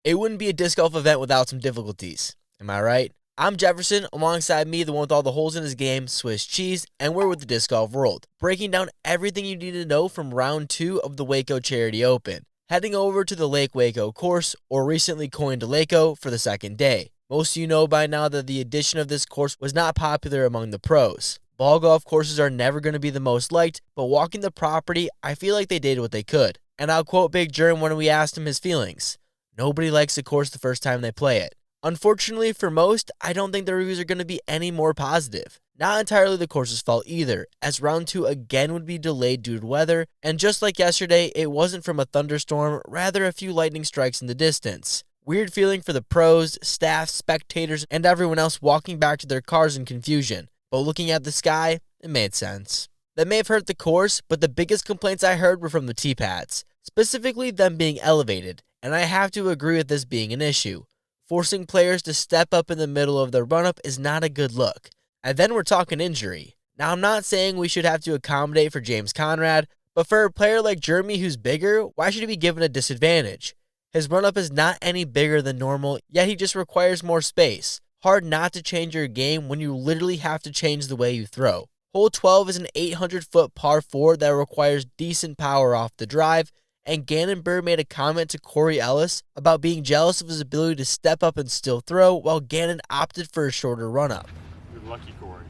It wouldn't be a disc golf event without some difficulties. Am I right? I'm Jefferson, alongside me, the one with all the holes in his game, Swiss Cheese, and we're with the Disc Golf World, breaking down everything you need to know from round 2 of the WACO Charity Open, heading over to the Lake WACO course, or recently coined LAKO, for the second day. Most of you know by now that the addition of this course was not popular among the pros. Ball golf courses are never going to be the most liked, but walking the property, I feel like they did what they could. And I'll quote Big Germ when we asked him his feelings. Nobody likes the course the first time they play it. Unfortunately for most, I don't think the reviews are going to be any more positive. Not entirely the course's fault either, as round 2 again would be delayed due to weather, and just like yesterday, it wasn't from a thunderstorm, rather a few lightning strikes in the distance. Weird feeling for the pros, staff, spectators, and everyone else walking back to their cars in confusion. But looking at the sky, it made sense. That may have hurt the course, but the biggest complaints I heard were from the teepads, specifically them being elevated, and I have to agree with this being an issue. Forcing players to step up in the middle of their run-up is not a good look. And then we're talking injury. Now, I'm not saying we should have to accommodate for James Conrad, but for a player like Jeremy who's bigger, why should he be given a disadvantage? His run-up is not any bigger than normal, yet he just requires more space. Hard not to change your game when you literally have to change the way you throw. Hole 12 is an 800-foot par 4 that requires decent power off the drive, and Gannon Bird made a comment to Corey Ellis about being jealous of his ability to step up and still throw, while Gannon opted for a shorter run-up. You're lucky, Corey.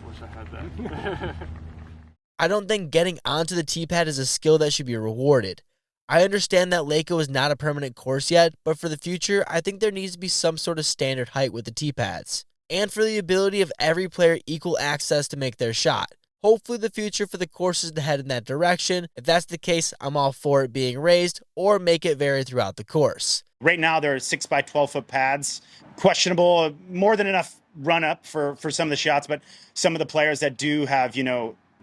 Wish I had that. I don't think getting onto the tee pad is a skill that should be rewarded. I understand that LAKO is not a permanent course yet, but for the future, I think there needs to be some sort of standard height with the tee pads, and for the ability of every player equal access to make their shot. Hopefully the future for the course is to head in that direction. If that's the case, I'm all for it being raised, or make it vary throughout the course. Right now, there are 6 by 12-foot pads. Questionable, more than enough run-up for some of the shots, but some of the players that do have,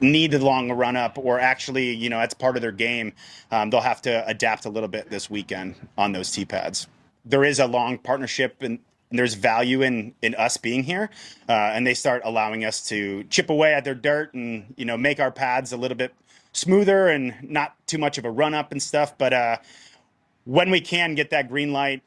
need the long run-up, or actually, that's part of their game, they'll have to adapt a little bit this weekend on those tee pads. There is a long partnership, and there's value in us being here, and they start allowing us to chip away at their dirt and, make our pads a little bit smoother and not too much of a run-up and stuff, but when we can get that green light,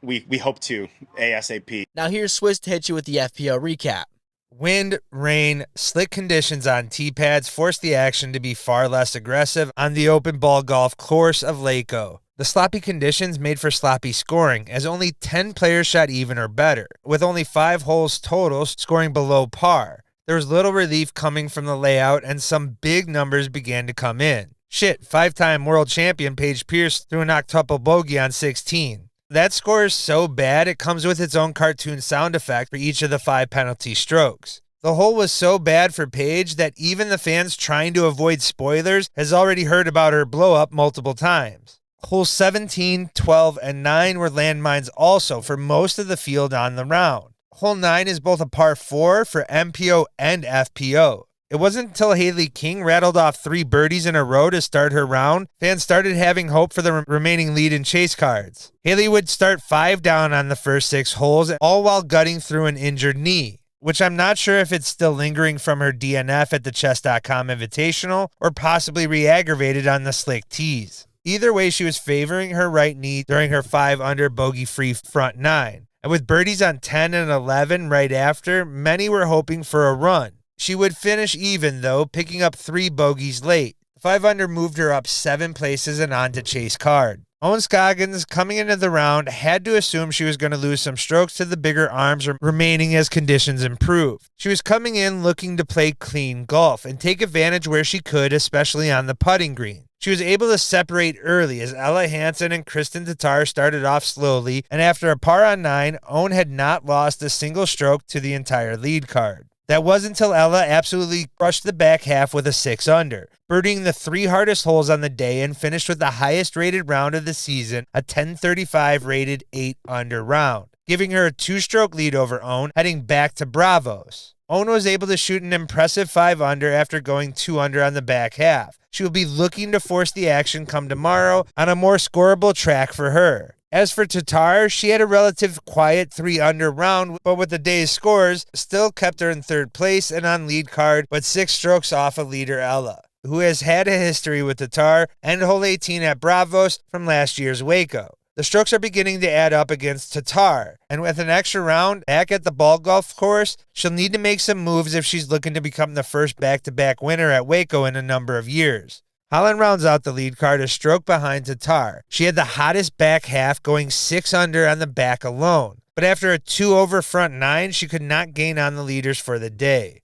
we hope to ASAP. Now here's Swiss to hit you with the FPO recap. Wind, rain, slick conditions on tee pads forced the action to be far less aggressive on the open ball golf course of LAKO. The sloppy conditions made for sloppy scoring, as only 10 players shot even or better, with only 5 holes total scoring below par. There was little relief coming from the layout, and some big numbers began to come in. Shit, 5-time world champion Paige Pierce threw an octuple bogey on 16. That score is so bad it comes with its own cartoon sound effect for each of the 5 penalty strokes. The hole was so bad for Paige that even the fans trying to avoid spoilers has already heard about her blow-up multiple times. Holes 17, 12, and 9 were landmines also for most of the field on the round. Hole 9 is both a par 4 for MPO and FPO. It wasn't until Haley King rattled off 3 birdies in a row to start her round, fans started having hope for the remaining lead and chase cards. Haley would start 5 down on the first 6 holes, all while gutting through an injured knee, which I'm not sure if it's still lingering from her DNF at the Chess.com Invitational or possibly re-aggravated on the slick tees. Either way, she was favoring her right knee during her 5-under bogey-free front 9. And with birdies on 10 and 11 right after, many were hoping for a run. She would finish even, though, picking up 3 bogeys late. 5-under moved her up 7 places and on to chase card. Owen Scoggins, coming into the round, had to assume she was going to lose some strokes to the bigger arms remaining as conditions improved. She was coming in looking to play clean golf and take advantage where she could, especially on the putting green. She was able to separate early as Ella Hansen and Kristen Tatar started off slowly, and after a par on 9, Owen had not lost a single stroke to the entire lead card. That was until Ella absolutely crushed the back half with a 6-under, birdieing the 3 hardest holes on the day and finished with the highest rated round of the season, a 1035 rated 8-under round, giving her a 2-stroke lead over Owen, heading back to Bravos. Owen was able to shoot an impressive 5-under after going 2-under on the back half. She will be looking to force the action come tomorrow on a more scoreable track for her. As for Tatar, she had a relative quiet 3-under round, but with the day's scores, still kept her in 3rd place and on lead card, but 6 strokes off of leader Ella. who has had a history with the Tar, and hole 18 at Bravos from last year's WACO. The strokes are beginning to add up against Tatar, and with an extra round back at the ball golf course, she'll need to make some moves if she's looking to become the first back-to-back winner at WACO in a number of years. Holland rounds out the lead card a stroke behind Tatar. She had the hottest back half, going 6 under on the back alone. But after a 2-over front 9, she could not gain on the leaders for the day.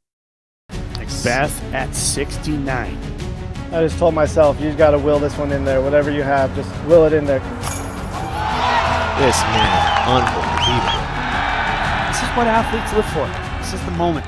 Beth at 69. I just told myself, you just got to will this one in there. Whatever you have, just will it in there. This man is unbelievable. This is what athletes live for. This is the moment.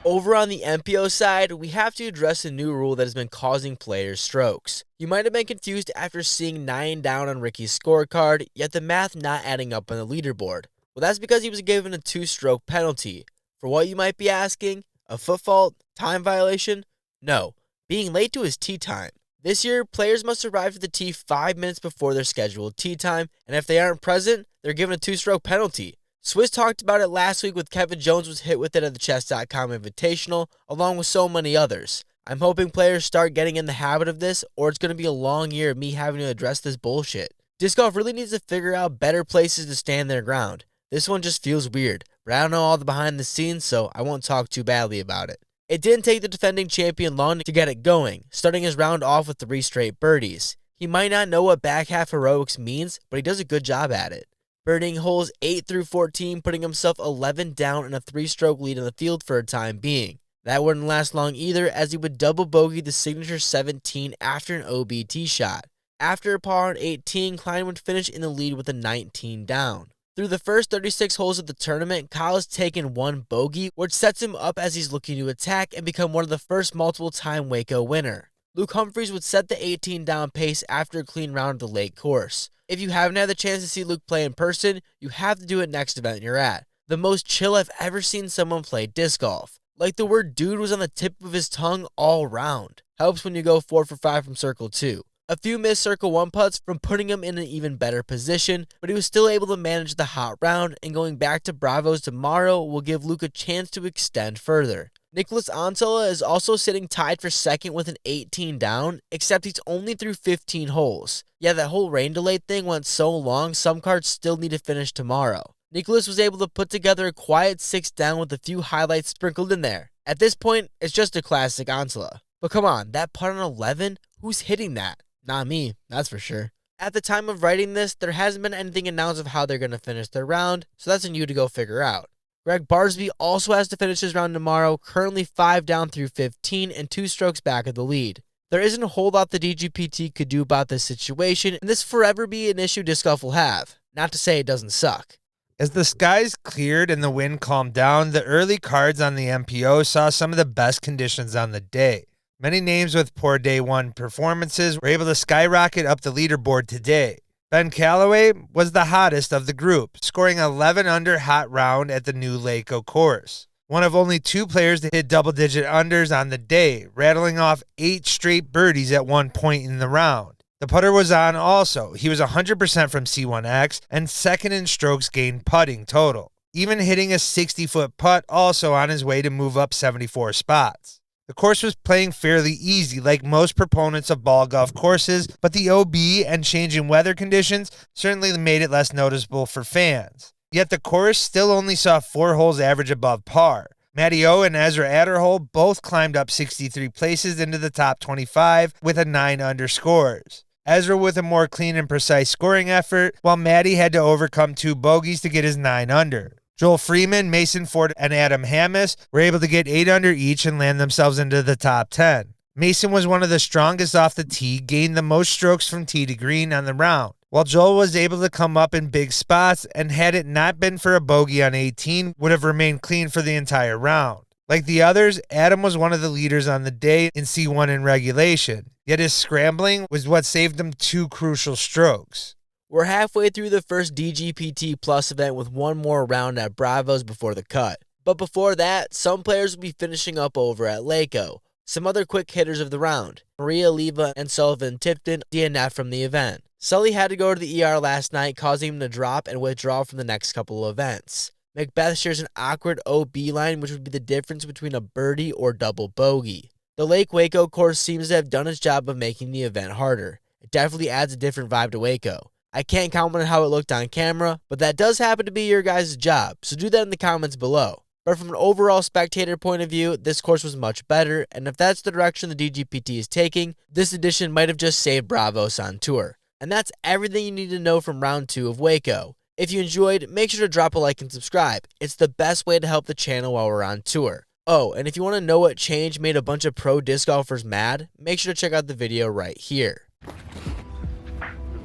Over on the MPO side, we have to address a new rule that has been causing players strokes. You might have been confused after seeing 9 down on Ricky's scorecard, yet the math not adding up on the leaderboard. Well, that's because he was given a 2-stroke penalty. For what you might be asking, a foot fault, time violation? No, being late to his tee time. This year, players must arrive at the tee 5 minutes before their scheduled tee time, and if they aren't present, they're given a 2-stroke penalty. Swiss talked about it last week with Kevin Jones was hit with it at the Chess.com Invitational, along with so many others. I'm hoping players start getting in the habit of this, or it's going to be a long year of me having to address this bullshit. Disc golf really needs to figure out better places to stand their ground. This one just feels weird, but I don't know all the behind the scenes, so I won't talk too badly about it. It didn't take the defending champion long to get it going, starting his round off with 3 straight birdies. He might not know what back half heroics means, but he does a good job at it. Birdieing holes 8 through 14, putting himself 11 down in a 3-stroke lead in the field for a time being. That wouldn't last long either, as he would double bogey the signature 17 after an OBT shot. After a par on 18, Klein would finish in the lead with a 19 down. Through the first 36 holes of the tournament, Kyle has taken 1 bogey, which sets him up as he's looking to attack and become one of the first multiple-time WACO winner. Luke Humphreys would set the 18 down pace after a clean round of the lake course. If you haven't had the chance to see Luke play in person, you have to do it next event you're at. The most chill I've ever seen someone play disc golf. Like the word dude was on the tip of his tongue all round. Helps when you go 4 for 5 from circle 2. A few missed circle 1 putts from putting him in an even better position, but he was still able to manage the hot round, and going back to Bravos tomorrow will give Luke a chance to extend further. Nicholas Antola is also sitting tied for second with an 18 down, except he's only through 15 holes. Yeah, that whole rain delay thing went so long, some cards still need to finish tomorrow. Nicholas was able to put together a quiet 6 down with a few highlights sprinkled in there. At this point, it's just a classic Antola. But come on, that putt on 11? Who's hitting that? Not me, that's for sure. At the time of writing this, there hasn't been anything announced of how they're going to finish their round, so that's on you to go figure out. Greg Barsby also has to finish his round tomorrow, currently 5 down through 15 and 2 strokes back of the lead. There isn't a whole lot the DGPT could do about this situation, and this will forever be an issue disc golf will have. Not to say it doesn't suck. As the skies cleared and the wind calmed down, the early cards on the MPO saw some of the best conditions on the day. Many names with poor day 1 performances were able to skyrocket up the leaderboard today. Ben Calloway was the hottest of the group, scoring 11 under hot round at the new LAKO course. One of only 2 players to hit double-digit unders on the day, rattling off 8 straight birdies at one point in the round. The putter was on also. He was 100% from C1X and second in strokes gained putting total, even hitting a 60-foot putt also on his way to move up 74 spots. The course was playing fairly easy like most proponents of ball golf courses, but the OB and changing weather conditions certainly made it less noticeable for fans. Yet the course still only saw 4 holes average above par. Matty O and Ezra Adderhole both climbed up 63 places into the top 25 with a 9 under scores. Ezra with a more clean and precise scoring effort, while Matty had to overcome 2 bogeys to get his 9 under. Joel Freeman, Mason Ford, and Adam Hammis were able to get 8 under each and land themselves into the top 10. Mason was one of the strongest off the tee, gained the most strokes from tee to green on the round, while Joel was able to come up in big spots and had it not been for a bogey on 18, would have remained clean for the entire round. Like the others, Adam was one of the leaders on the day in C1 in regulation, yet his scrambling was what saved him 2 crucial strokes. We're halfway through the first DGPT Plus event with one more round at Bravos before the cut. But before that, some players will be finishing up over at LAKO. Some other quick hitters of the round: Maria Leva and Sullivan Tipton DNF from the event. Sully had to go to the ER last night, causing him to drop and withdraw from the next couple of events. Macbeth shares an awkward OB line, which would be the difference between a birdie or double bogey. The Lake Waco course seems to have done its job of making the event harder. It definitely adds a different vibe to Waco. I can't comment on how it looked on camera, but that does happen to be your guys' job, so do that in the comments below. But from an overall spectator point of view, this course was much better, and if that's the direction the DGPT is taking, this edition might have just saved Bravos on tour. And that's everything you need to know from round 2 of Waco. If you enjoyed, make sure to drop a like and subscribe. It's the best way to help the channel while we're on tour. Oh, and if you want to know what change made a bunch of pro disc golfers mad, make sure to check out the video right here. You're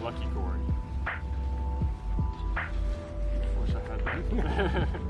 lucky, Corey. Wish I had that.